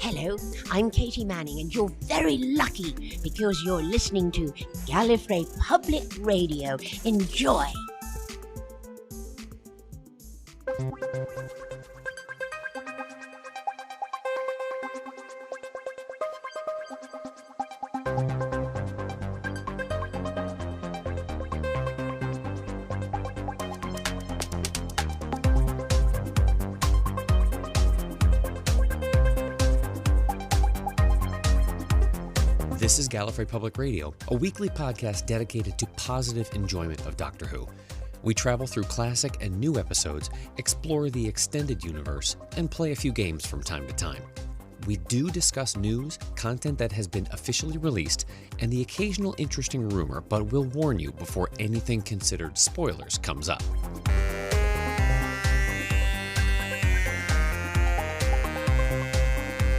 Hello, I'm Katie Manning, and you're very lucky because you're listening to Gallifrey Public Radio. Enjoy! This is Gallifrey Public Radio, a weekly podcast dedicated to positive enjoyment of Doctor Who. We travel through classic and new episodes, explore the extended universe, and play a few games from time to time. We do discuss news, content that has been officially released, and the occasional interesting rumor, but we'll warn you before anything considered spoilers comes up.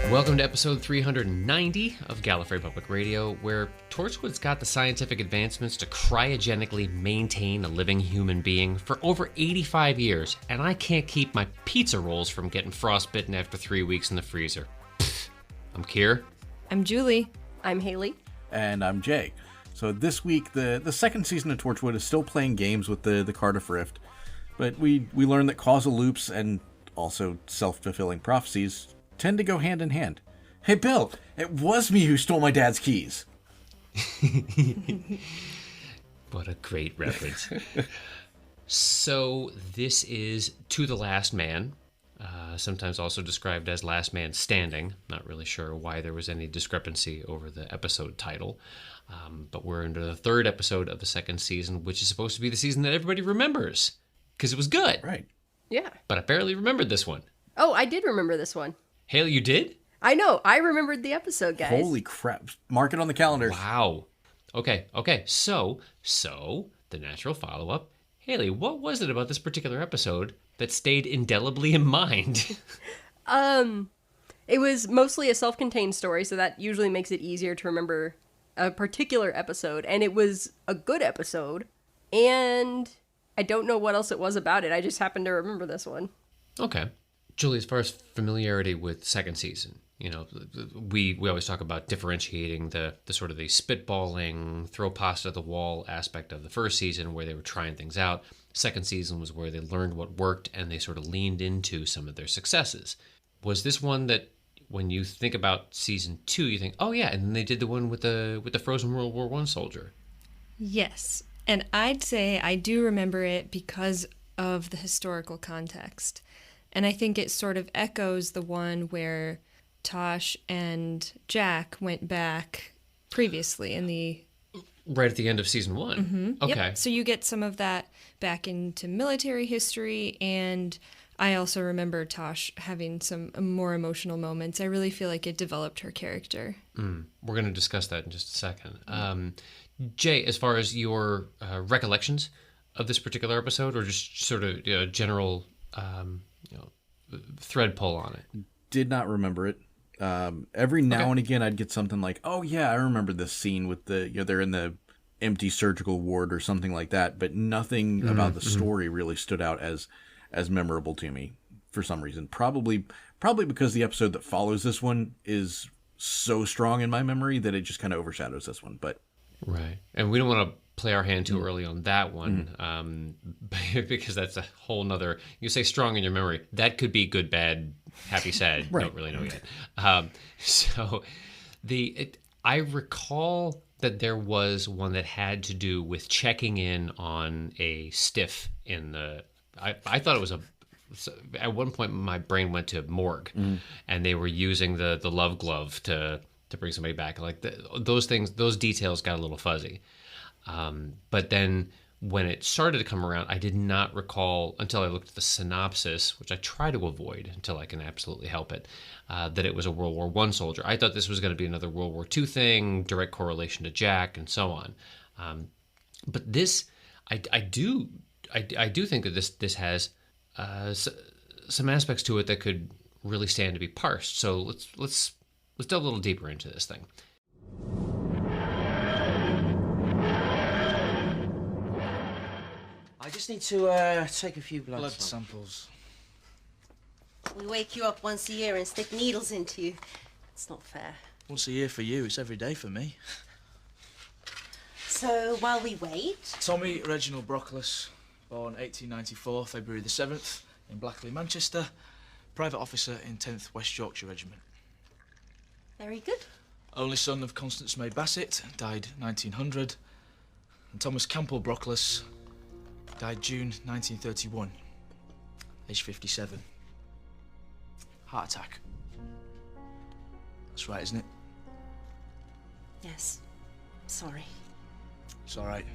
Welcome to episode 390 of Gallifrey Public Radio, where Torchwood's got the scientific advancements to cryogenically maintain a living human being for over 85 years, and I can't keep my pizza rolls from getting frostbitten after 3 weeks in the freezer. Pfft. I'm Keir. I'm Julie. I'm Haley. And I'm Jay. So this week, the second season of Torchwood is still playing games with the Cardiff Rift, but we learned that causal loops and also self-fulfilling prophecies tend to go hand in hand. Hey, Bill, it was me who stole my dad's keys. What a great reference. So this is To the Last Man, sometimes also described as Last Man Standing. Not really sure why there was any discrepancy over the episode title. But we're into the third episode of the second season, which is supposed to be the season that everybody remembers, because it was good. Right. Yeah. But I barely remembered this one. Oh, I did remember this one. Haley, you did? I know. I remembered the episode, guys. Holy crap. Mark it on the calendar. Wow. Okay. So the natural follow-up. Haley, what was it about this particular episode that stayed indelibly in mind? It was mostly a self-contained story, so that usually makes it easier to remember a particular episode. And it was a good episode. And I don't know what else it was about it. I just happened to remember this one. Okay. Julie, as far as familiarity with second season, you know, we always talk about differentiating the sort of the spitballing, throw pasta at the wall aspect of the first season where they were trying things out. Second season was where they learned what worked and they sort of leaned into some of their successes. Was this one that when you think about season 2, you think, oh yeah, and then they did the one with the frozen World War I soldier? Yes, and I'd say I do remember it because of the historical context. And I think it sort of echoes the one where Tosh and Jack went back previously in the... Right at the end of season 1? Mm-hmm. Okay. Yep. So you get some of that back into military history, and I also remember Tosh having some more emotional moments. I really feel like it developed her character. We're going to discuss that in just a second. Jay, as far as your recollections of this particular episode, or just sort of general... thread pull on it. Did not remember it. Every now and again, I'd get something like, "Oh yeah, I remember this scene with they're in the empty surgical ward or something like that." But nothing about the story really stood out as memorable to me for some reason. Probably because the episode that follows this one is so strong in my memory that it just kind of overshadows this one. But right, and we don't want to play our hand too early on that one, because that's a whole nother, you say strong in your memory, that could be good, bad, happy, sad. Right. Don't really know yet. I recall that there was one that had to do with checking in on a stiff in the, I thought it was at one point my brain went to morgue, and they were using the love glove to bring somebody back. Like those things, those details got a little fuzzy. But then when it started to come around, I did not recall until I looked at the synopsis, which I try to avoid until I can absolutely help it, that it was a World War I soldier. I thought this was going to be another World War II thing, direct correlation to Jack, and so on. But this, I do think that this has some aspects to it that could really stand to be parsed. So let's delve a little deeper into this thing. I just need to take a few blood samples. We wake you up once a year and stick needles into you. It's not fair. Once a year for you, it's every day for me. So, while we wait... Tommy Reginald Brockless, born 1894, February the 7th, in Blackley, Manchester. Private officer in 10th West Yorkshire Regiment. Very good. Only son of Constance May Bassett, died 1900. And Thomas Campbell Brockless, died June 1931, age 57. Heart attack. That's right, isn't it? Yes. Sorry. It's all right.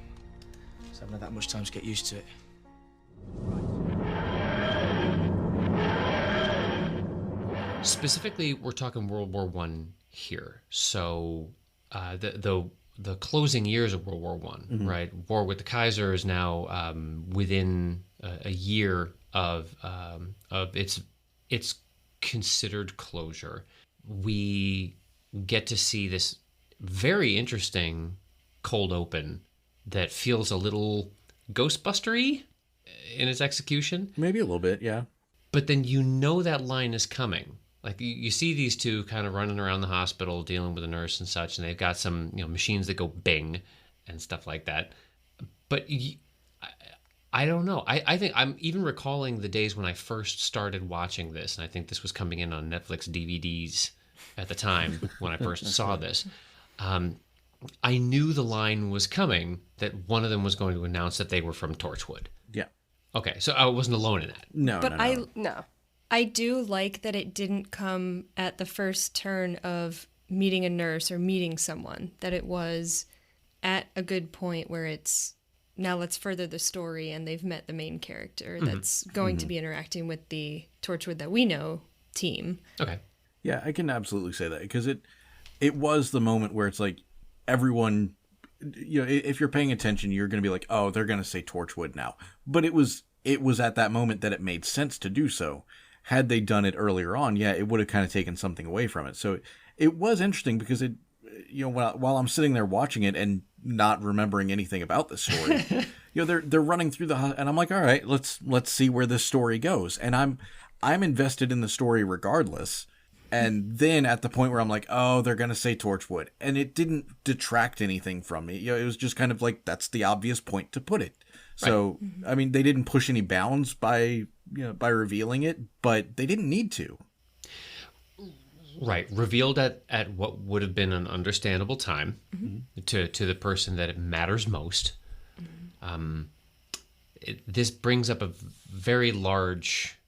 Just haven't had that much time to get used to it. Specifically, we're talking World War One here. So the closing years of World War One, right? War with the Kaiser is now within a year of its considered closure. We get to see this very interesting cold open that feels a little Ghostbuster-y in its execution. Maybe a little bit, yeah. But then you know that line is coming. Like you see these two kind of running around the hospital dealing with a nurse and such, and they've got some machines that go bing and stuff like that. But I don't know. I think I'm even recalling the days when I first started watching this, and I think this was coming in on Netflix DVDs at the time when I first saw this. I knew the line was coming, that one of them was going to announce that they were from Torchwood. Yeah. Okay, so I wasn't alone in that. No, But no. No. I do like that it didn't come at the first turn of meeting a nurse or meeting someone, that it was at a good point where it's, now let's further the story and they've met the main character that's going to be interacting with the Torchwood that we know team. Okay. Yeah, I can absolutely say that, because it was the moment where it's like everyone, if you're paying attention, you're going to be like, oh, they're going to say Torchwood now. But it was at that moment that it made sense to do so. Had they done it earlier on, yeah, it would have kind of taken something away from it. So it was interesting because it, while I'm sitting there watching it and not remembering anything about the story, they're running through and I'm like, all right, let's see where this story goes. And I'm invested in the story regardless. And then at the point where I'm like, oh, they're going to say Torchwood. And it didn't detract anything from me. It was just kind of like, that's the obvious point to put it. So, right. I mean, they didn't push any bounds by revealing it, but they didn't need to. Right. Revealed at what would have been an understandable time to the person that it matters most. This brings up a very large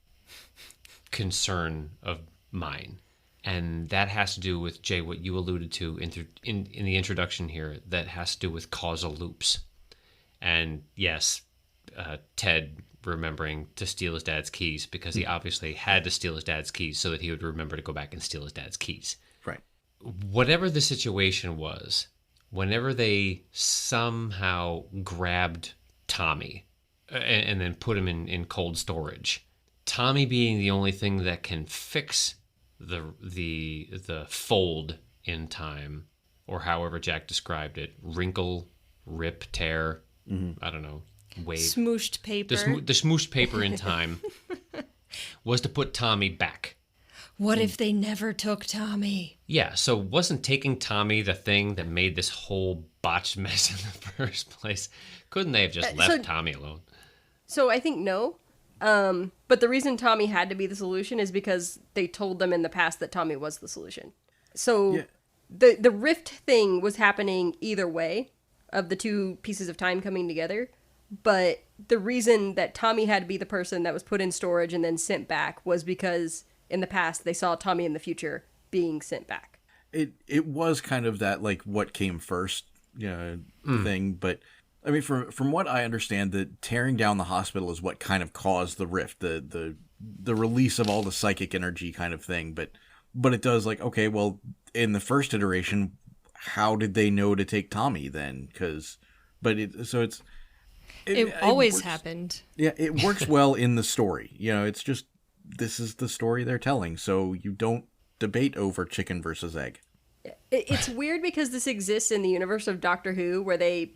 concern of mine. And that has to do with, Jay, what you alluded to in the introduction here, that has to do with causal loops. And yes, Ted remembering to steal his dad's keys, because he obviously had to steal his dad's keys so that he would remember to go back and steal his dad's keys. Right. Whatever the situation was, whenever they somehow grabbed Tommy and then put him in cold storage, Tommy being the only thing that can fix the fold in time, or however Jack described it, wrinkle, rip, tear, I don't know, wave. Smooshed paper. The smooshed paper in time was to put Tommy back. What if they never took Tommy? Yeah, so wasn't taking Tommy the thing that made this whole botched mess in the first place? Couldn't they have just left Tommy alone? So I think no. But the reason Tommy had to be the solution is because they told them in the past that Tommy was the solution. So the rift thing was happening either way, of the two pieces of time coming together. But the reason that Tommy had to be the person that was put in storage and then sent back was because in the past they saw Tommy in the future being sent back. It was kind of that, like, what came first thing, but I mean, from what I understand, the tearing down the hospital is what kind of caused the rift, the release of all the psychic energy kind of thing. But it does, like, okay, well, in the first iteration, how did they know to take Tommy then? It always works, happened. Yeah, it works well in the story. It's just, this is the story they're telling, so you don't debate over chicken versus egg. It's weird because this exists in the universe of Doctor Who, where they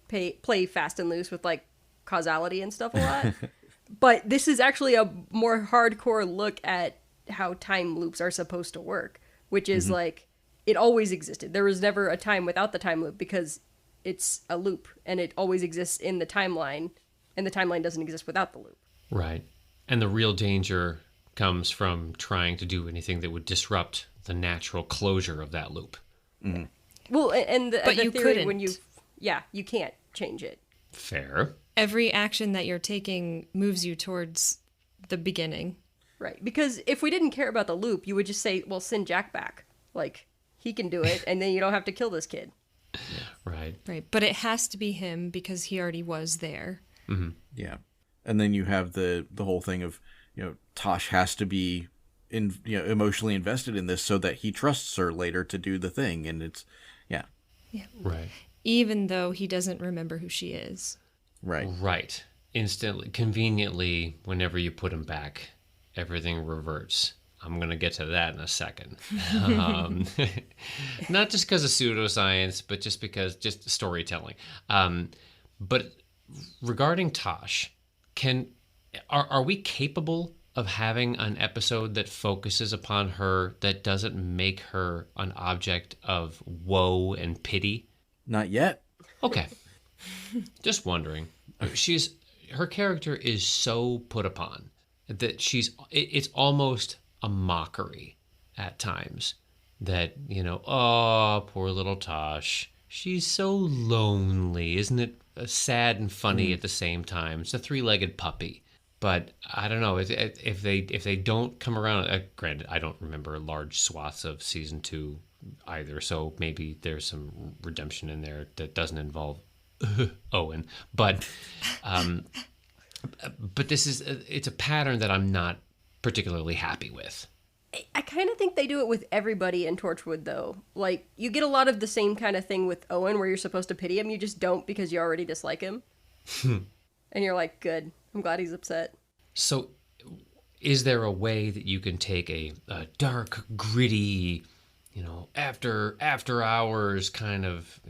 play fast and loose with, like, causality and stuff a lot. But this is actually a more hardcore look at how time loops are supposed to work, which is like, it always existed. There was never a time without the time loop because it's a loop and it always exists in the timeline, and the timeline doesn't exist without the loop. Right. And the real danger comes from trying to do anything that would disrupt the natural closure of that loop. Mm-hmm. Well, and the, But the you theory couldn't. when you can't change it. Fair. Every action that you're taking moves you towards the beginning. Right. Because if we didn't care about the loop, you would just say, well, send Jack back. Like, he can do it, and then you don't have to kill this kid. Right. Right. But it has to be him because he already was there. Mm-hmm. Yeah. And then you have the whole thing of, Tosh has to be emotionally invested in this so that he trusts her later to do the thing. And it's, yeah. Right. Even though he doesn't remember who she is. Right. Right. Instantly, conveniently, whenever you put him back, everything reverts. I'm going to get to that in a second. Not just because of pseudoscience, but just storytelling. But regarding Tosh, are we capable of having an episode that focuses upon her that doesn't make her an object of woe and pity? Not yet. Okay. Just wondering. Her character is so put upon that it's almost a mockery at times that, oh, poor little Tosh. She's so lonely. Isn't it sad and funny at the same time? It's a three-legged puppy. But I don't know if they don't come around. Granted, I don't remember large swaths of season 2 either, so maybe there's some redemption in there that doesn't involve Owen. But it's a pattern that I'm not particularly happy with. I kind of think they do it with everybody in Torchwood, though. Like, you get a lot of the same kind of thing with Owen, where you're supposed to pity him. You just don't because you already dislike him. And you're like, good. I'm glad he's upset. So, is there a way that you can take a dark, gritty, after hours kind of,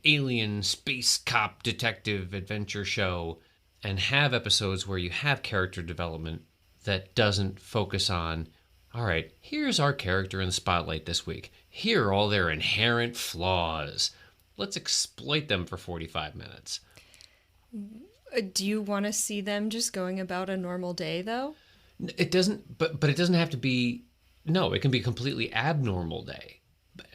alien space cop detective adventure show and have episodes where you have character development that doesn't focus on, all right, here's our character in the spotlight this week. Here are all their inherent flaws. Let's exploit them for 45 minutes. Do you want to see them just going about a normal day, though? It doesn't, but it doesn't have to be, no, it can be a completely abnormal day.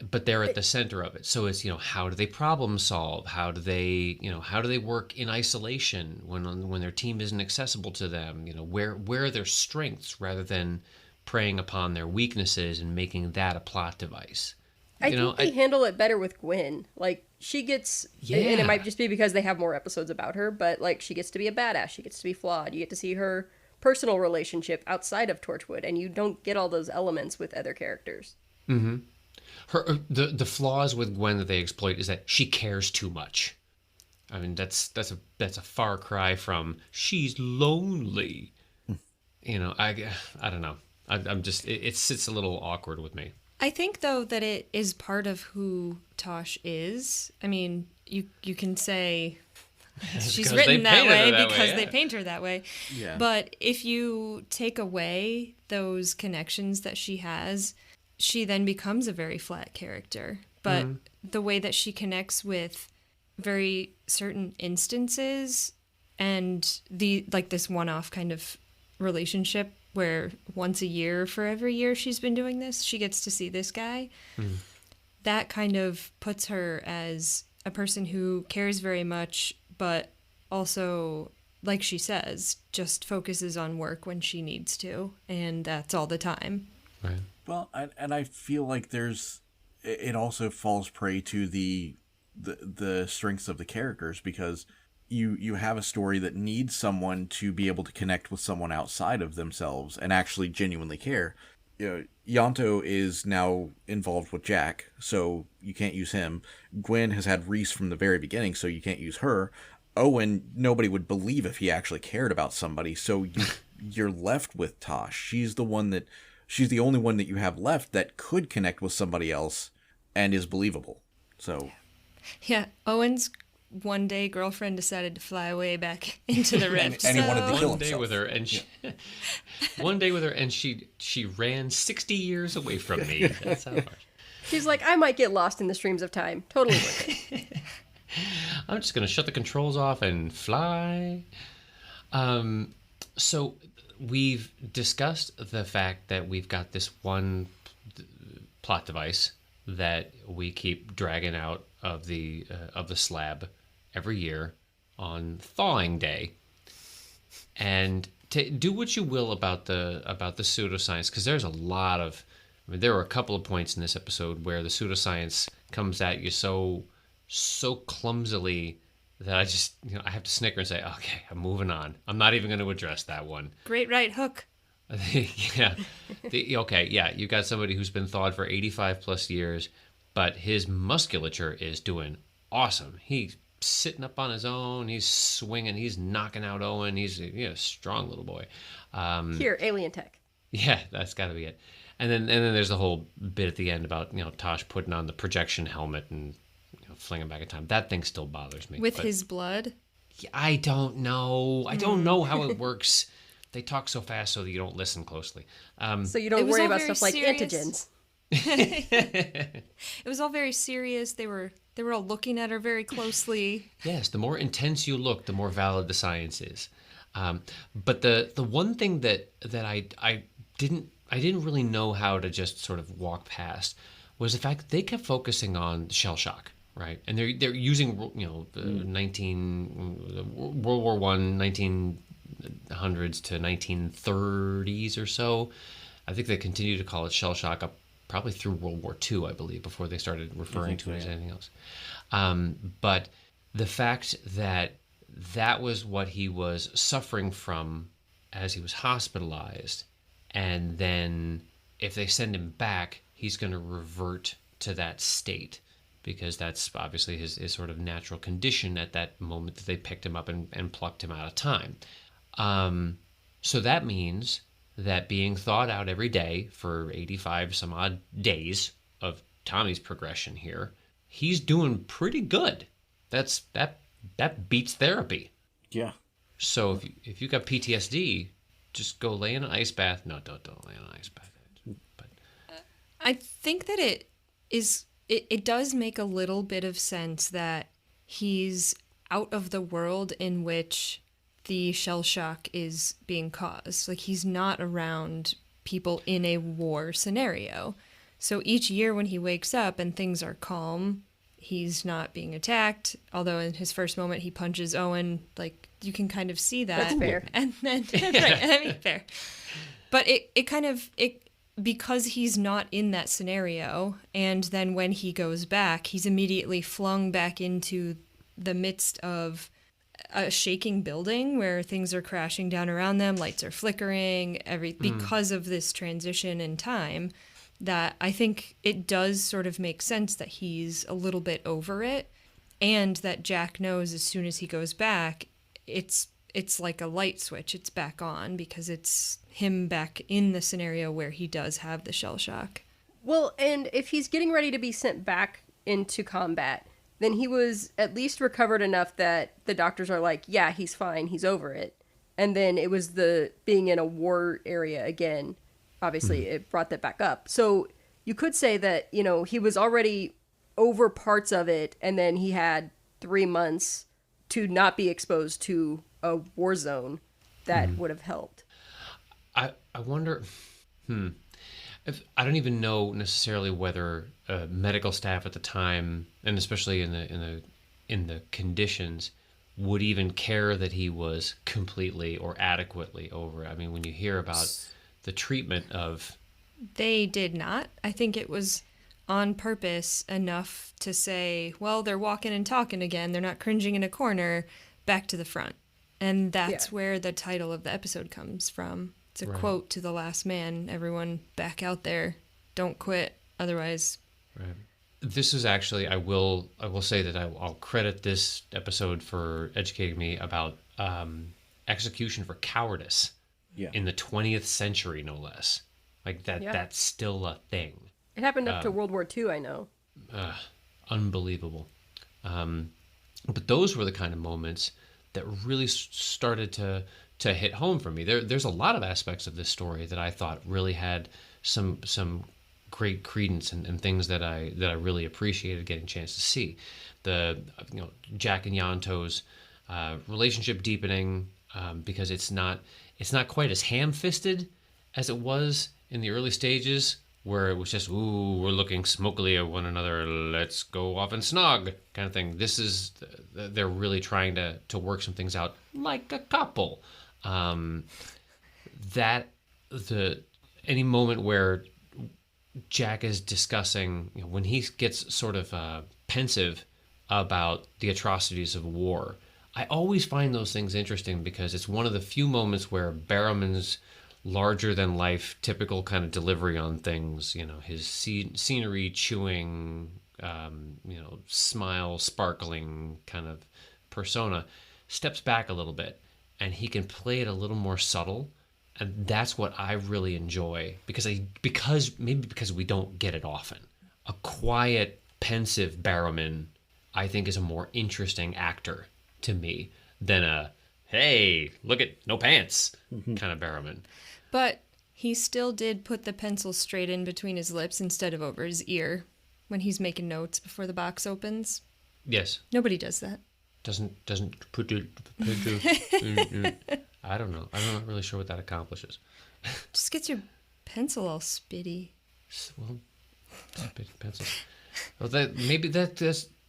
But they're at the center of it. So it's, how do they problem solve? How do they work in isolation when their team isn't accessible to them? Where are their strengths rather than preying upon their weaknesses and making that a plot device? I think they handle it better with Gwen. Like, she gets, and it might just be because they have more episodes about her, but like, she gets to be a badass. She gets to be flawed. You get to see her personal relationship outside of Torchwood, and you don't get all those elements with other characters. Mm-hmm. The flaws with Gwen that they exploit is that she cares too much. I mean, that's a far cry from she's lonely. I don't know. I'm just it sits a little awkward with me. I think, though, that it is part of who Tosh is. I mean, you can say she's written that way because they paint her that way. Yeah. But if you take away those connections that she has, she then becomes a very flat character. But the way that she connects with very certain instances and this one-off kind of relationship where once a year for every year she's been doing this, she gets to see this guy. That kind of puts her as a person who cares very much, but also, like she says, just focuses on work when she needs to, and that's all the time. Right. Well, and I feel like it also falls prey to the strengths of the characters, because you have a story that needs someone to be able to connect with someone outside of themselves and actually genuinely care. Yanto is now involved with Jack, so you can't use him. Gwen has had Reese from the very beginning, so you can't use her. Owen, nobody would believe if he actually cared about somebody, so you're left with Tosh. She's the only one that you have left that could connect with somebody else and is believable. So, yeah, Owen's one day girlfriend decided to fly away back into the rift. and he wanted to kill himself. One day with her, and she ran 60 years away from me. That's how hard. She's like, I might get lost in the streams of time. Totally worth it. I'm just going to shut the controls off and fly. So we've discussed the fact that we've got this one plot device that we keep dragging out of the slab every year on thawing day. And do what you will about the pseudoscience, because there's a lot of, I mean, there were a couple of points in this episode where the pseudoscience comes at you so clumsily that I just, I have to snicker and say, okay, I'm moving on. I'm not even going to address that one. Great right hook. Yeah. Okay, yeah, you've got somebody who's been thawed for 85 plus years, but his musculature is doing awesome. He's sitting up on his own. He's swinging. He's knocking out Owen. He's a strong little boy. Here, alien tech. Yeah, that's got to be it. And then there's the whole bit at the end about Tosh putting on the projection helmet and flinging back in time. That thing still bothers me. With his blood? I don't know. I don't know how it works. They talk so fast so that you don't listen closely. So you don't worry about stuff like serious. antigens. It was all very serious. They were all looking at her very closely. Yes, the more intense you look, the more valid the science is. But the one thing that I didn't really know how to just sort of walk past was the fact that they kept focusing on shell shock, right? And they're using the World War I, 1900s to 1930s or so. I think they continue to call it shell shock up probably through World War II, I believe, before they started referring to it as anything else. But the fact that was what he was suffering from as he was hospitalized, and then if they send him back, he's going to revert to that state, because that's obviously his sort of natural condition at that moment that they picked him up and plucked him out of time. So that means that being thawed out every day for 85 some odd days of Tommy's progression here, he's doing pretty good. That beats therapy. Yeah. So if you got PTSD, just go lay in an ice bath. No, don't lay in an ice bath. But I think that it does make a little bit of sense that he's out of the world in which the shell shock is being caused. Like, he's not around people in a war scenario. So each year when he wakes up and things are calm, he's not being attacked. Although in his first moment he punches Owen, like, you can kind of see that. That's fair. And then right, I mean, fair. But it kind of because he's not in that scenario, and then when he goes back, he's immediately flung back into the midst of a shaking building where things are crashing down around them, lights are flickering, because of this transition in time, that I think it does sort of make sense that he's a little bit over it, and that Jack knows as soon as he goes back, it's like a light switch, it's back on, because it's him back in the scenario where he does have the shell shock. Well, and if he's getting ready to be sent back into combat, then he was at least recovered enough that the doctors are like, yeah, he's fine, he's over it. And then it was the being in a war area again. Obviously, it brought that back up. So you could say that, he was already over parts of it, and then he had 3 months to not be exposed to a war zone that would have helped. I wonder, I don't even know necessarily whether medical staff at the time, and especially in the conditions, would even care that he was completely or adequately over. I mean, when you hear about the treatment of... They did not. I think it was on purpose enough to say, well, they're walking and talking again. They're not cringing in a corner, back to the front. And that's where the title of the episode comes from. It's a quote to the last man. Everyone back out there. Don't quit. Otherwise... Right. This is actually, I will say that I'll credit this episode for educating me about execution for cowardice in the 20th century, no less. Like that's still a thing. It happened up to World War II, I know. Unbelievable. But those were the kind of moments that really started to hit home for me. There's a lot of aspects of this story that I thought really had some great credence and things that I really appreciated getting a chance to see. The Jack and Yanto's relationship deepening, because it's not quite as ham-fisted as it was in the early stages, where it was just, ooh, we're looking smokily at one another, let's go off and snog kind of thing. This is, they're really trying to work some things out like a couple. Any moment where Jack is discussing, when he gets sort of pensive about the atrocities of war, I always find those things interesting, because it's one of the few moments where Barrowman's larger than life, typical kind of delivery on things, his scenery chewing, smile sparkling kind of persona, steps back a little bit, and he can play it a little more subtle. And that's what I really enjoy, because we don't get it often. A quiet, pensive Barrowman, I think, is a more interesting actor to me than a, hey, look at no pants kind of Barrowman. But he still did put the pencil straight in between his lips instead of over his ear when he's making notes before the box opens. Yes. Nobody does that. Doesn't put it. I don't know. I'm not really sure what that accomplishes. Just gets your pencil all spitty. Well, spitty pencil. Well,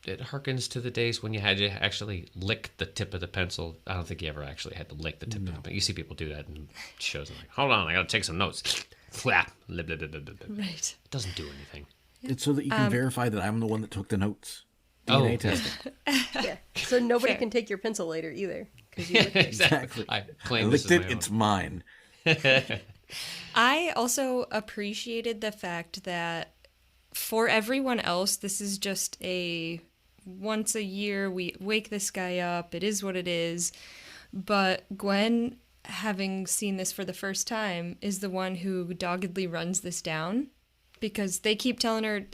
it harkens to the days when you had to actually lick the tip of the pencil. I don't think you ever actually had to lick the tip of the pencil. You see people do that in shows. Like, hold on, I got to take some notes. Flap. Right. It doesn't do anything. It's so that you can verify that I'm the one that took the notes. DNA testing. Yeah. So nobody can take your pencil later either. Because you licked it. Exactly. I licked it, it's mine. I also appreciated the fact that for everyone else, this is just a once a year, we wake this guy up, it is what it is. But Gwen, having seen this for the first time, is the one who doggedly runs this down. Because they keep telling her,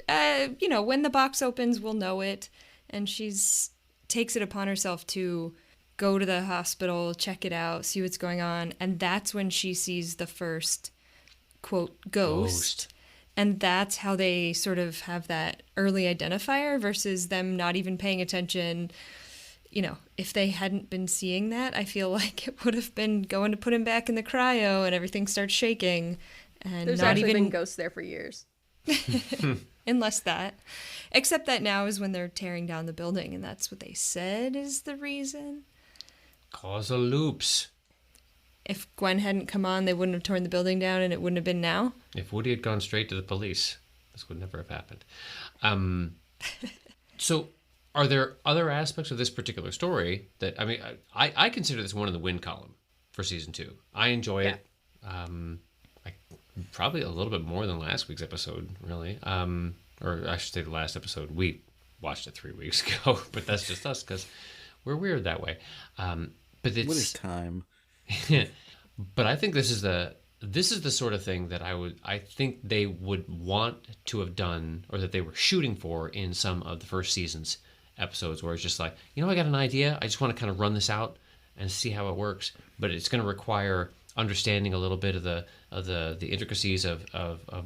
when the box opens, we'll know it. And she's takes it upon herself to go to the hospital, check it out, see what's going on. And that's when she sees the first, quote, ghost. And that's how they sort of have that early identifier versus them not even paying attention. If they hadn't been seeing that, I feel like it would have been going to put him back in the cryo and everything starts shaking. And there's not actually even been ghosts there for years. Unless that. Except that now is when they're tearing down the building, and that's what they said is the reason. Causal loops. If Gwen hadn't come on, they wouldn't have torn the building down, and it wouldn't have been now. If Woody had gone straight to the police, this would never have happened. So, are there other aspects of this particular story that, I consider this one in the win column for season 2. I enjoy it. Probably a little bit more than last week's episode, really. Or I should say the last episode. We watched it 3 weeks ago, but that's just us because we're weird that way. But it's what is time? But I think this is the sort of thing that I think they would want to have done, or that they were shooting for in some of the first season's episodes, where it's just like, I got an idea. I just want to kind of run this out and see how it works. But it's going to require understanding a little bit of the intricacies of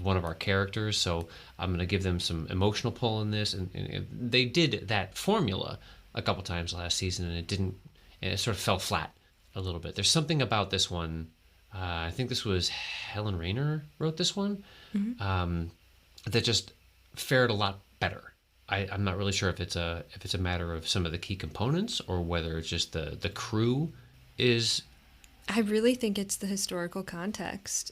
one of our characters. So I'm going to give them some emotional pull in this, and they did that formula a couple times last season, and it sort of fell flat a little bit. There's something about this one. I think this was Helen Rayner wrote this one, that just fared a lot better. I'm not really sure if it's a matter of some of the key components, or whether it's just the crew is. I really think it's the historical context.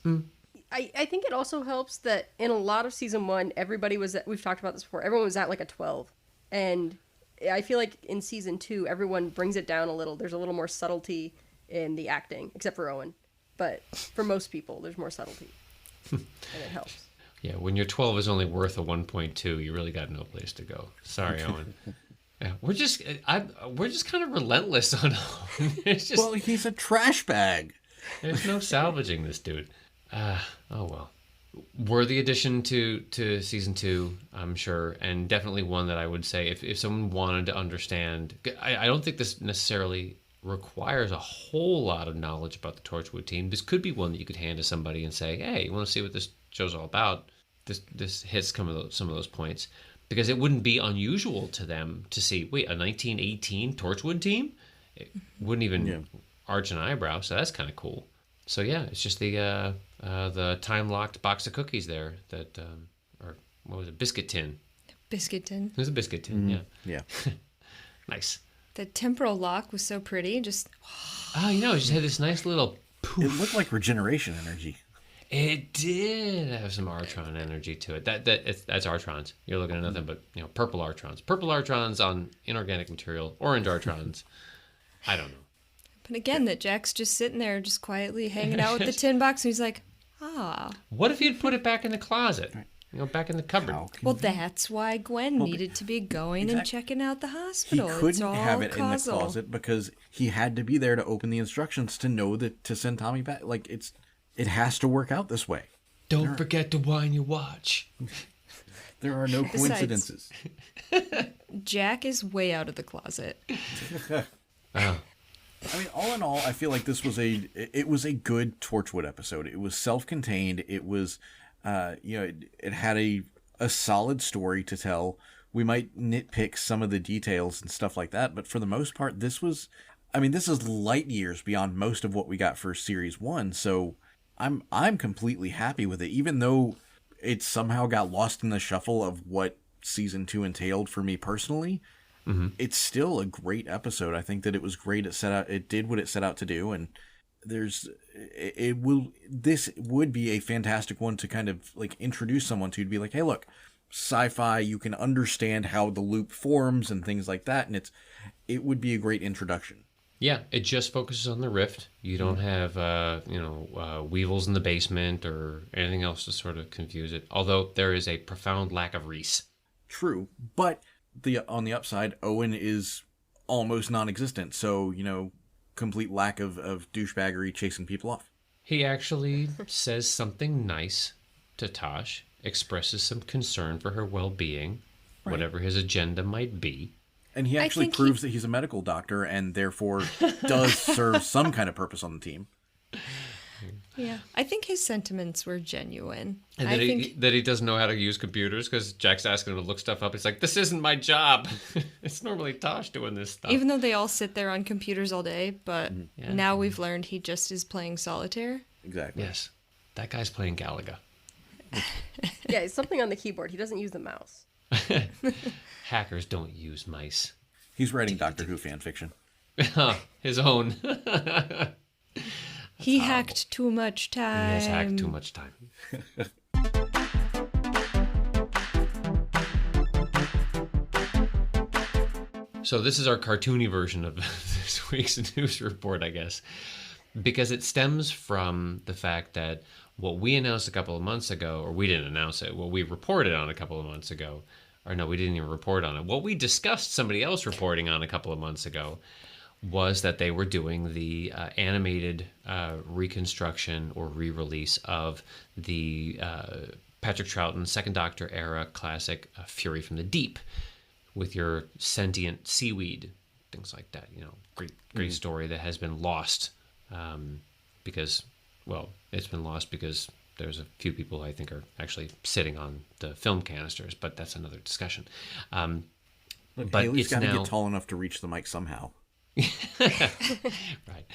I think it also helps that in a lot of season 1, everybody was we've talked about this before, everyone was at like a 12. And I feel like in season 2, everyone brings it down a little. There's a little more subtlety in the acting, except for Owen. But for most people, there's more subtlety. And it helps. Yeah, when your 12 is only worth a 1.2, you really got no place to go. Sorry, Owen. Yeah, we're just kind of relentless on Owen. Well, he's a trash bag. There's no salvaging this dude. Oh well. Worthy addition to season 2, I'm sure, and definitely one that I would say if someone wanted to understand. I don't think this necessarily requires a whole lot of knowledge about the Torchwood team. This could be one that you could hand to somebody and say, hey, you want to see what this show's all about? this hits some of those points, because it wouldn't be unusual to them to see, wait, a 1918 Torchwood team? It wouldn't even arch an eyebrow, so that's kind of cool. So yeah, it's just the time-locked box of cookies there that, or what was it, biscuit tin. Biscuit tin. It was a biscuit tin, yeah. Yeah. Nice. The temporal lock was so pretty. Just Oh, it just had this nice little poof. It looked like regeneration energy. It did have some Artron energy to it. That's Artrons. You're looking at nothing but purple Artrons. Purple Artrons on inorganic material. Orange Artrons. I don't know. But again, that Jack's just sitting there, just quietly hanging out with the tin box, and he's like, What if you'd put it back in the closet? Back in the cupboard. Well, that's why Gwen needed to be going and checking out the He hospital. couldn't have it in the closet because he had to be there to open the instructions to know that to send Tommy back. Like it has to work out this way. Don't forget to wind your watch. There are no coincidences. Jack is way out of the closet. I mean, all in all, I feel like this was a good Torchwood episode. It was self-contained. It was, it had a solid story to tell. We might nitpick some of the details and stuff like that, but for the most part, this is light years beyond most of what we got for series 1. So I'm completely happy with it, even though it somehow got lost in the shuffle of what season 2 entailed for me personally. Mm-hmm. It's still a great episode. I think that it was great. It did what it set out to do, and this would be a fantastic one to kind of like introduce someone to be like, hey, look, sci-fi, you can understand how the loop forms and things like that, and it would be a great introduction. Yeah, it just focuses on the rift. You don't have weevils in the basement or anything else to sort of confuse it. Although there is a profound lack of Reese. True, but on the upside, Owen is almost non-existent, so complete lack of douchebaggery chasing people off. He actually says something nice to Tosh, expresses some concern for her well-being, whatever his agenda might be. And he actually proves that he's a medical doctor and therefore does serve some kind of purpose on the team. Yeah, I think his sentiments were genuine. And that he doesn't know how to use computers because Jack's asking him to look stuff up. He's like, this isn't my job. It's normally Tosh doing this stuff. Even though they all sit there on computers all day, but now we've learned he just is playing solitaire. Exactly. Yes. That guy's playing Galaga. Yeah, it's something on the keyboard. He doesn't use the mouse. Hackers don't use mice. He's writing Doctor Who fan fiction. His own. He hacked too much time. He has hacked too much time. So this is our cartoony version of this week's news report, I guess, because it stems from the fact that what we announced a couple of months ago, or we didn't announce it, what we reported on a couple of months ago, or no, we didn't even report on it. What we discussed somebody else reporting on a couple of months ago was that they were doing the animated reconstruction or re-release of the Patrick Troughton Second Doctor era classic Fury from the Deep with your sentient seaweed, things like that. Great story that has been lost because it's been lost because there's a few people I think are actually sitting on the film canisters, but that's another discussion. Look, but Haley's it's got to now get tall enough to reach the mic somehow. Right.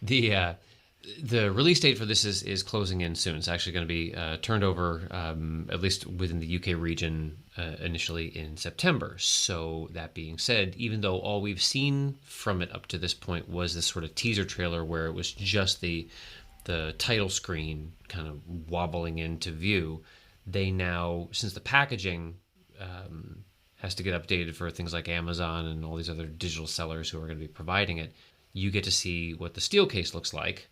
The release date for this is closing in soon. It's actually going to be turned over, at least within the UK region, initially in September. So that being said, even though all we've seen from it up to this point was this sort of teaser trailer where it was just the title screen kind of wobbling into view, they now, since the packaging has to get updated for things like Amazon and all these other digital sellers who are going to be providing it, you get to see what the steel case looks like.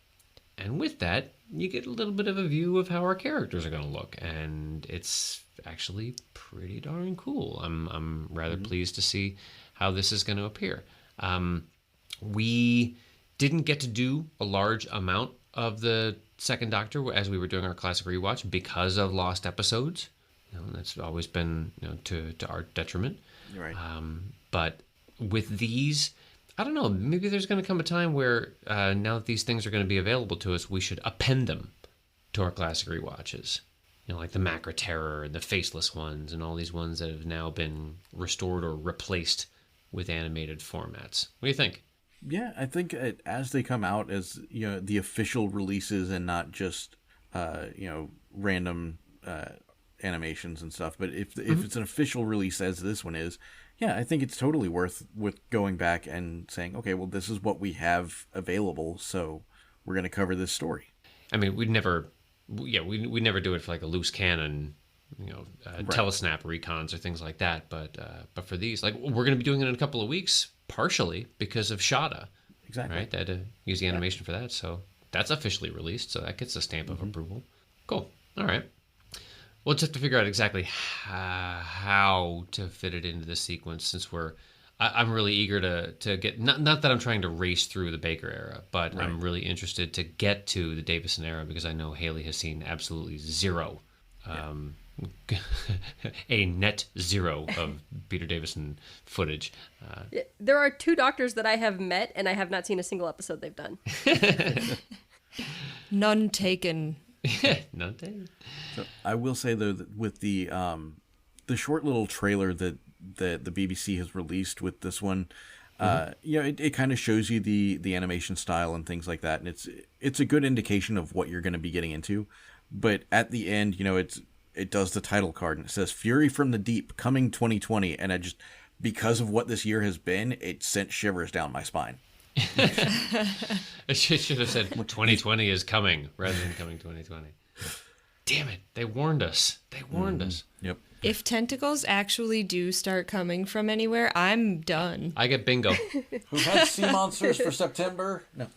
And with that, you get a little bit of a view of how our characters are going to look. And it's actually pretty darn cool. I'm rather pleased to see how this is going to appear. We didn't get to do a large amount of the Second Doctor as we were doing our classic rewatch because of lost episodes. That's always been to our detriment. Right. But with these, I don't know, maybe there's going to come a time where now that these things are going to be available to us, we should append them to our classic rewatches. like the Macra Terror and the Faceless ones and all these ones that have now been restored or replaced with animated formats. What do you think? Yeah, I think as they come out as the official releases and not just random animations and stuff, but if it's an official release as this one is, yeah, I think it's totally worth going back and saying, okay, well, this is what we have available, so we're going to cover this story. I mean, we never do it for like a loose cannon, Right. telesnap recons or things like that. But for these, like, we're going to be doing it in a couple of weeks, partially because of Shada. Exactly. Right? They had to use the animation for that, so that's officially released, so that gets a stamp of approval. Cool. All right. We'll just have to figure out exactly how to fit it into the sequence, since I'm really eager to get, not that I'm trying to race through the Baker era, but right. I'm really interested to get to the Davison era, because I know Haley has seen absolutely zero, a net zero of Peter Davison footage. There are 2 doctors that I have met, and I have not seen a single episode they've done. None taken. None taken. So I will say, though, that with the short little trailer that the BBC has released with this one, it kind of shows you the animation style and things like that, and it's a good indication of what you're going to be getting into. But at the end, it does the title card, and it says "Fury from the Deep, coming 2020," and I just, because of what this year has been, it sent shivers down my spine. It should have said 2020 is coming rather than coming 2020. Damn it. They warned us. Yep. If tentacles actually do start coming from anywhere, I'm done. I get bingo. Who had sea monsters for September? No.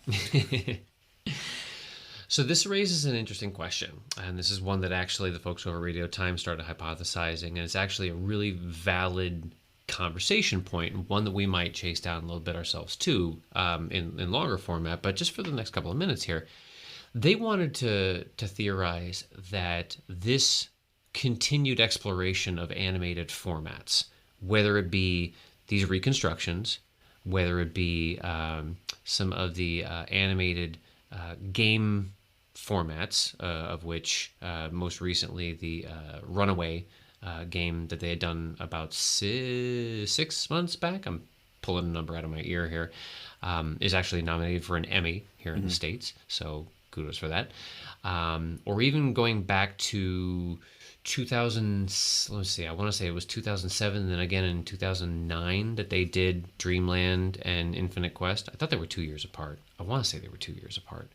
So this raises an interesting question, and this is one that actually the folks over Radio Time started hypothesizing, and it's actually a really valid conversation point, and one that we might chase down a little bit ourselves too, in longer format, but just for the next couple of minutes here. They wanted to theorize that this continued exploration of animated formats, whether it be these reconstructions, whether it be some of the animated game formats, of which most recently the Runaway game that they had done about 6 months back, I'm pulling a number out of my ear here, is actually nominated for an Emmy here in the States, so kudos for that. Or even going back to 2000, let's see, I want to say it was 2007, and then again in 2009 that they did Dreamland and Infinite Quest. I thought they were 2 years apart. I want to say they were 2 years apart.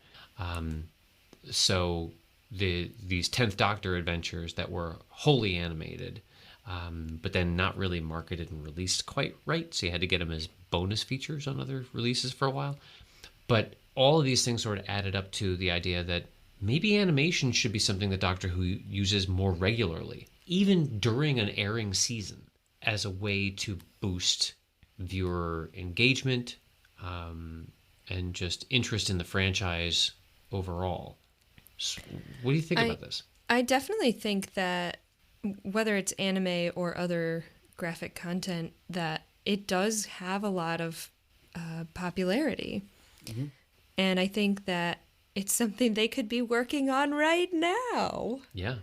So these 10th Doctor adventures that were wholly animated, but then not really marketed and released quite right, so you had to get them as bonus features on other releases for a while. But all of these things sort of added up to the idea that maybe animation should be something that Doctor Who uses more regularly, even during an airing season, as a way to boost viewer engagement and just interest in the franchise overall. So what do you think about this? I definitely think that whether it's anime or other graphic content, that it does have a lot of popularity. Mm-hmm. And I think that it's something they could be working on right now. Yeah.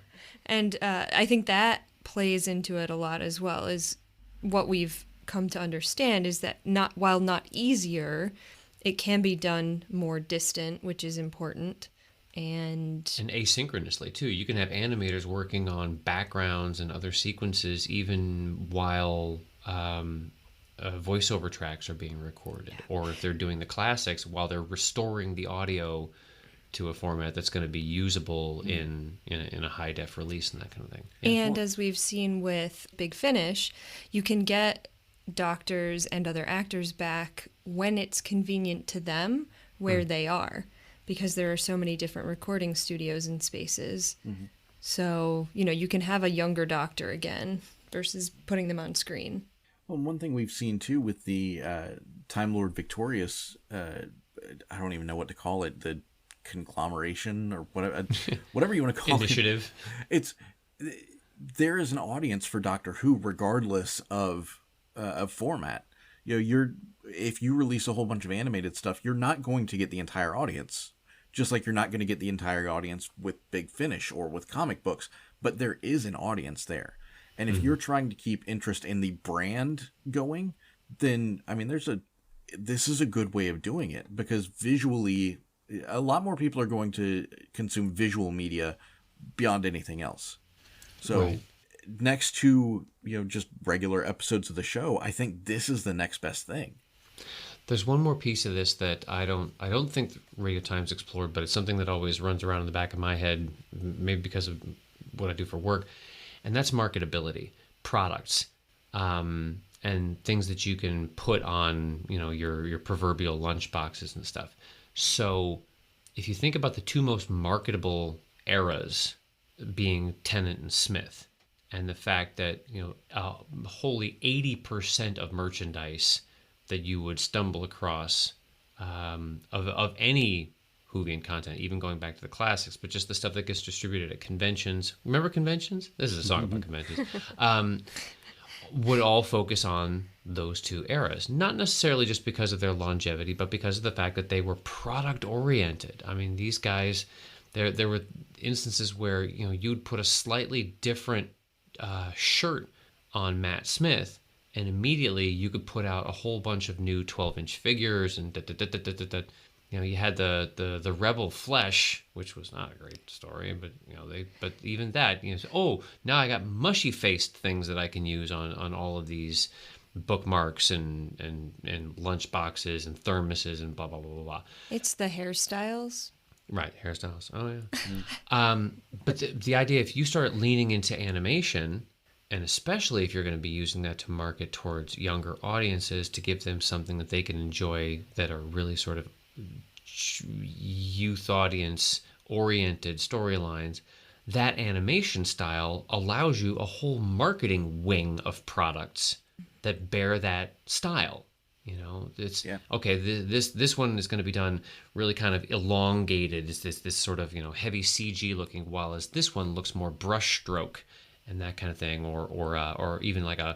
And I think that plays into it a lot as well, is what we've come to understand is that while not easier, it can be done more distant, which is important. And asynchronously too. You can have animators working on backgrounds and other sequences even while voiceover tracks are being recorded, or if they're doing the classics while they're restoring the audio to a format that's going to be usable in a high def release and that kind of thing. Yeah. And as we've seen with Big Finish, you can get doctors and other actors back when it's convenient to them where they are, because there are so many different recording studios and spaces. Mm-hmm. So, you can have a younger Doctor again versus putting them on screen. Well, one thing we've seen too with the Time Lord Victorious, I don't even know what to call it, the conglomeration or whatever you want to call Initiative. It. There is an audience for Doctor Who regardless of format. If you release a whole bunch of animated stuff, you're not going to get the entire audience. Just like you're not going to get the entire audience with Big Finish or with comic books. but there is an audience there. And if you're trying to keep interest in the brand going, then, I mean, this is a good way of doing it, because visually, a lot more people are going to consume visual media beyond anything else. So next to, just regular episodes of the show, I think this is the next best thing. There's one more piece of this that I don't think Radio Times explored, but it's something that always runs around in the back of my head, maybe because of what I do for work, and that's marketability, products, and things that you can put on, your proverbial lunch boxes and stuff. So if you think about the two most marketable eras being Tennant and Smith, and the fact that, wholly 80% of merchandise that you would stumble across of any Whovian content, even going back to the classics, but just the stuff that gets distributed at conventions. Remember conventions? This is a song about conventions. Would all focus on those two eras. Not necessarily just because of their longevity, but because of the fact that they were product-oriented. I mean, these guys, there were instances where, you'd put a slightly different shirt on Matt Smith, and immediately you could put out a whole bunch of new 12-inch figures, and you had the Rebel Flesh, which was not a great story, but but even that, now I got mushy faced things that I can use on all of these bookmarks and lunch boxes and thermoses and blah blah blah blah blah. It's the hairstyles. Right, hairstyles. Oh yeah. But the idea, if you start leaning into animation, and especially if you're going to be using that to market towards younger audiences, to give them something that they can enjoy, that are really sort of youth audience oriented storylines, that animation style allows you a whole marketing wing of products that bear that style. It's okay. This one is going to be done really kind of elongated. It's this sort of heavy CG looking, while as this one looks more brush stroke and that kind of thing, or even like I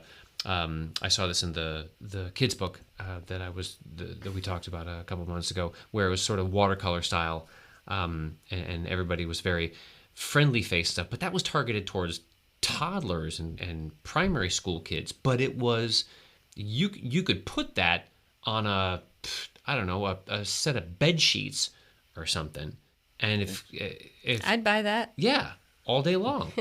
saw this in the kids book that we talked about a couple of months ago, where it was sort of watercolor style, and everybody was very friendly face stuff, but that was targeted towards toddlers and primary school kids. But it was you could put that on a set of bed sheets or something, and if I'd buy that. Yeah, all day long.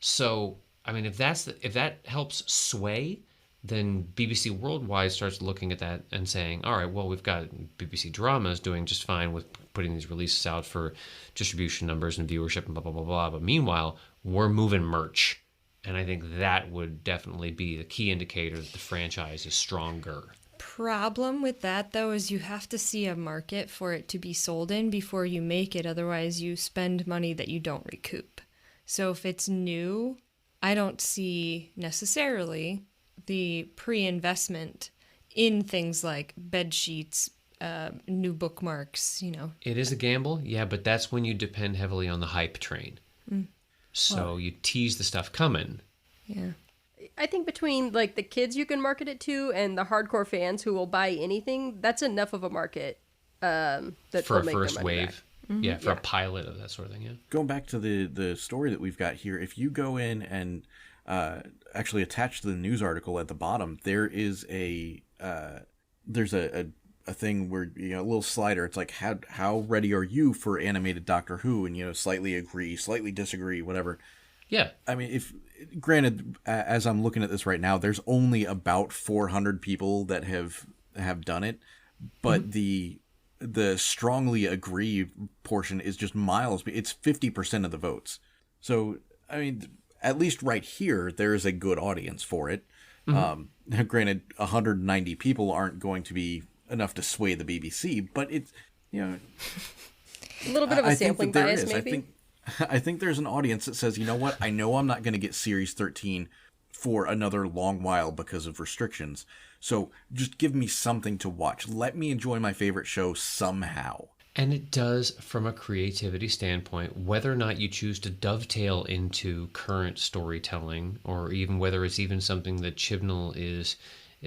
So I mean, if that helps sway, then BBC Worldwide starts looking at that and saying, all right, well, we've got BBC Dramas doing just fine with putting these releases out for distribution numbers and viewership and blah, blah, blah, blah. But meanwhile, we're moving merch. And I think that would definitely be the key indicator that the franchise is stronger. Problem with that, though, is you have to see a market for it to be sold in before you make it. Otherwise, you spend money that you don't recoup. So if it's new, I don't see necessarily the pre-investment in things like bed sheets, new bookmarks, It is a gamble, yeah, but that's when you depend heavily on the hype train. So you tease the stuff coming. Yeah. I think between like the kids you can market it to and the hardcore fans who will buy anything, that's enough of a market that for will a make first their money wave. back. Yeah, for a pilot of that sort of thing, yeah. Going back to the story that we've got here, if you go in and actually attach to the news article at the bottom, there is there's a thing where a little slider. It's like how ready are you for animated Doctor Who, and slightly agree, slightly disagree, whatever. Yeah. I mean, if granted, as I'm looking at this right now, there's only about 400 people that have done it, but the strongly agree portion is just miles. It's 50% of the votes. So, I mean, at least right here, there is a good audience for it. Granted, 190 people aren't going to be enough to sway the BBC, but it's, A little bit of a sampling bias, maybe? I think there's an audience that says, you know what, I know I'm not going to get Series 13 for another long while because of restrictions. So just give me something to watch. Let me enjoy my favorite show somehow. And it does, from a creativity standpoint, whether or not you choose to dovetail into current storytelling, or even whether it's even something that Chibnall is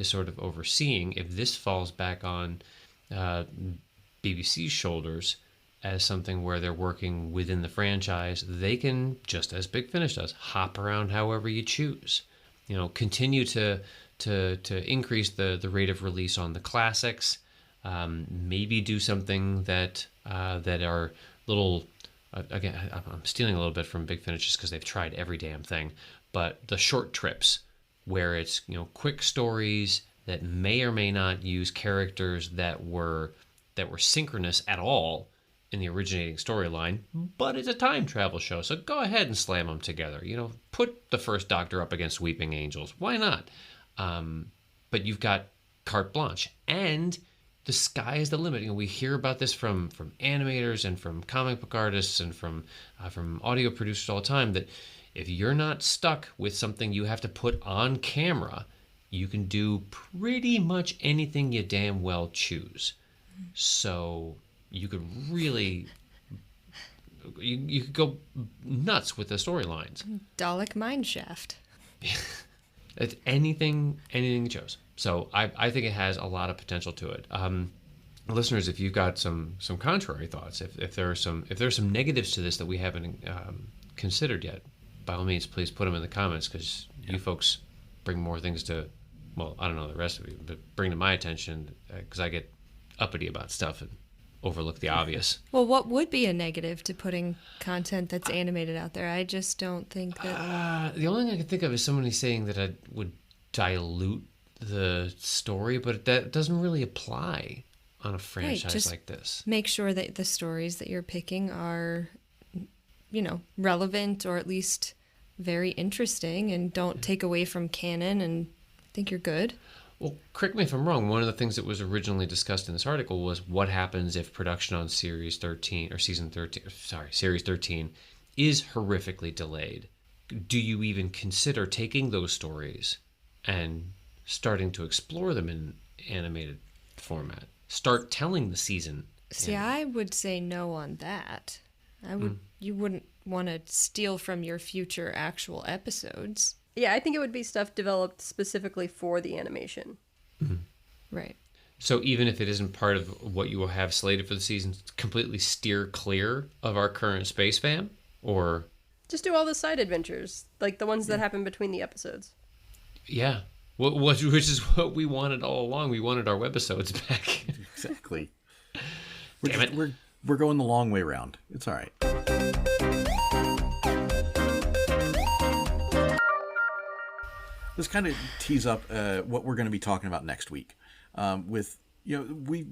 sort of overseeing. If this falls back on BBC's shoulders, as something where they're working within the franchise, they can, just as Big Finish does, hop around however you choose. You know, continue to increase the rate of release on the classics. Maybe do something that are little. Again, I'm stealing a little bit from Big Finish just because they've tried every damn thing. But the short trips, where it's, you know, quick stories that may or may not use characters that were synchronous at all in the originating storyline, but it's a time travel show, so go ahead and slam them together. You know, put the first Doctor up against Weeping Angels. Why not? But you've got carte blanche, and the sky is the limit. You know, we hear about this from animators and from comic book artists and from audio producers all the time, that if you're not stuck with something you have to put on camera, you can do pretty much anything you damn well choose. So you could really, you could go nuts with the storylines. Dalek Mineshaft. It's anything you chose. So I think it has a lot of potential to it. Listeners, if you've got some contrary thoughts, if there are some negatives to this that we haven't considered yet, by all means, please put them in the comments, because you folks bring more things to, well, I don't know the rest of you, but bring to my attention, because I get uppity about stuff and overlook the obvious. Well, what would be a negative to putting content that's animated out there? I just don't think that... The only thing I can think of is somebody saying that I would dilute the story, but that doesn't really apply on a franchise like this. Make sure that the stories that you're picking are, you know, relevant or at least very interesting, and don't take away from canon, and I think you're good. Well, correct me if I'm wrong. One of the things that was originally discussed in this article was what happens if production on Series 13 is horrifically delayed. Do you even consider taking those stories and starting to explore them in animated format? Start telling the season. See, I would say no on that. You wouldn't want to steal from your future actual episodes. Yeah, I think it would be stuff developed specifically for the animation. Mm-hmm. Right. So even if it isn't part of what you will have slated for the season, completely steer clear of our current space fam? Or just do all the side adventures, like the ones that happen between the episodes. Yeah. Which is what we wanted all along. We wanted our webisodes back. Exactly. Damn it. We're going the long way around. It's all right. Let's kind of tease up what we're going to be talking about next week. With, you know,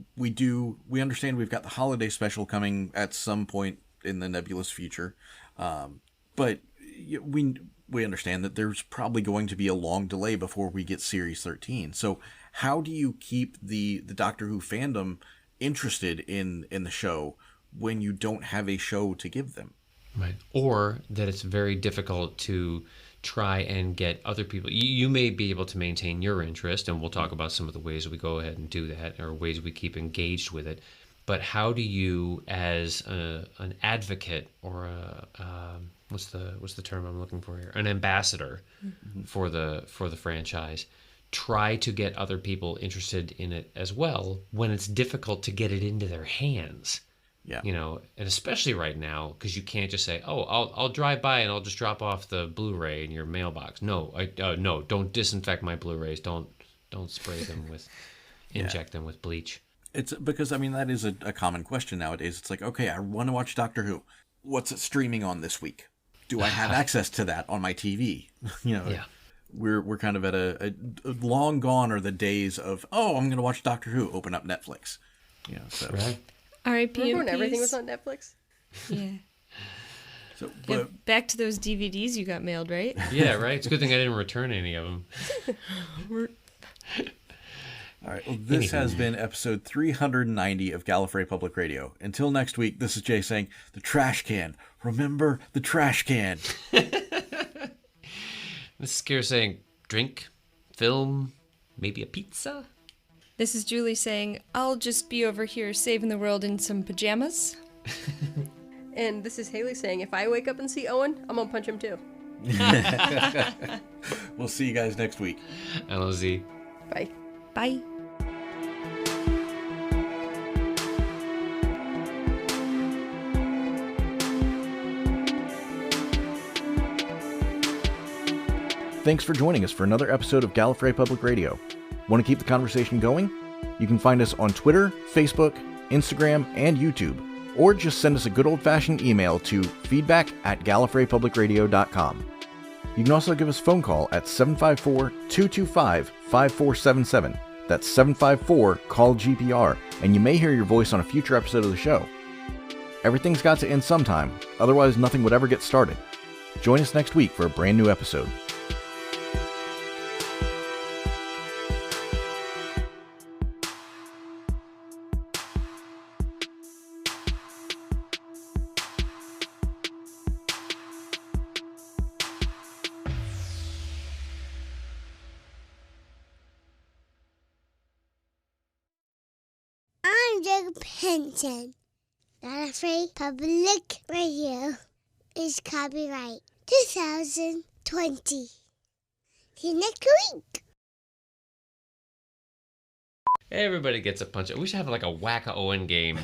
we understand we've got the holiday special coming at some point in the nebulous future, but we understand that there's probably going to be a long delay before we get Series 13. So how do you keep the Doctor Who fandom interested in the show when you don't have a show to give them? Right. Or that it's very difficult to try and get other people. You may be able to maintain your interest, and we'll talk about some of the ways we go ahead and do that, or ways we keep engaged with it. But how do you, as an advocate or what's the term I'm looking for here? An ambassador for the franchise, try to get other people interested in it as well when it's difficult to get it into their hands? Yeah. You know, and especially right now, because you can't just say, "Oh, I'll drive by and I'll just drop off the Blu-ray in your mailbox." No, no, don't disinfect my Blu-rays. Don't spray them with, inject them with bleach. It's because, I mean, that is a common question nowadays. It's like, okay, I want to watch Doctor Who. What's it streaming on this week? Do I have access to that on my TV? You know, yeah. We're kind of at a long gone are the days of, oh, I'm going to watch Doctor Who. Open up Netflix. You know, so. Right. R.I.P. Remember when everything was on Netflix? Yeah. So, Yeah, back to those DVDs you got mailed, right? Yeah, right. It's a good thing I didn't return any of them. all right. Well, this has been episode 390 of Gallifrey Public Radio. Until next week, this is Jay saying, the trash can. Remember the trash can. This is Keir saying, drink, film, maybe a pizza. This is Julie saying, I'll just be over here saving the world in some pajamas. And this is Haley saying, if I wake up and see Owen, I'm gonna punch him too. We'll see you guys next week. LOZ. Bye. Bye. thanks for joining us for another episode of Gallifrey Public Radio. Want to keep the conversation going? You can find us on Twitter, Facebook, Instagram, and YouTube, or just send us a good old-fashioned email to feedback@gallifreypublicradio.com. You can also give us a phone call at 754-225-5477. That's 754-CALL-GPR, and you may hear your voice on a future episode of the show. Everything's got to end sometime, otherwise nothing would ever get started. Join us next week for a brand new episode. I'm Jacob Henson. Gallifrey Public Radio is copyright 2020. See you next week. Everybody gets a punch. We should have like a Whack-A-Owen game.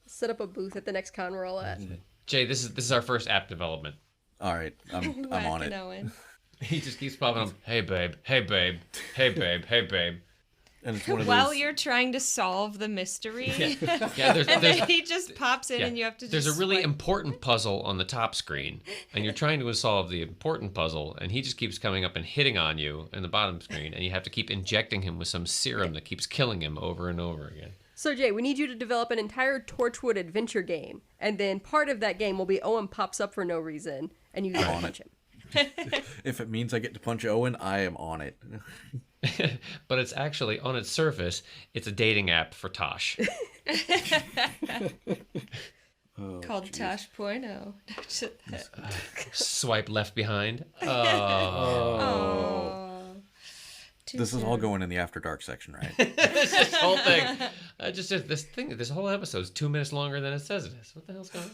Set up a booth at the next con we're all at. Jay, this is our first app development. All right, I'm on it. Owen. He just keeps popping up. Hey babe, hey babe, hey babe, hey babe. And it's one of While those... you're trying to solve the mystery, Yeah, and then he just pops in, yeah, and you have to. There's just a really swipe. important puzzle on the top screen, and you're trying to solve the important puzzle, and he just keeps coming up and hitting on you in the bottom screen, and you have to keep injecting him with some serum that keeps killing him over and over again. So, Jay, we need you to develop an entire Torchwood adventure game, and then part of that game will be Owen pops up for no reason, and you gotta punch him. If it means I get to punch Owen, I am on it. But it's actually, on its surface, it's a dating app for Tosh. Called Tosh Porno. Swipe left behind. This is all going in the After Dark section, right? This whole thing. This whole episode is 2 minutes longer than it says it is. What the hell's going on?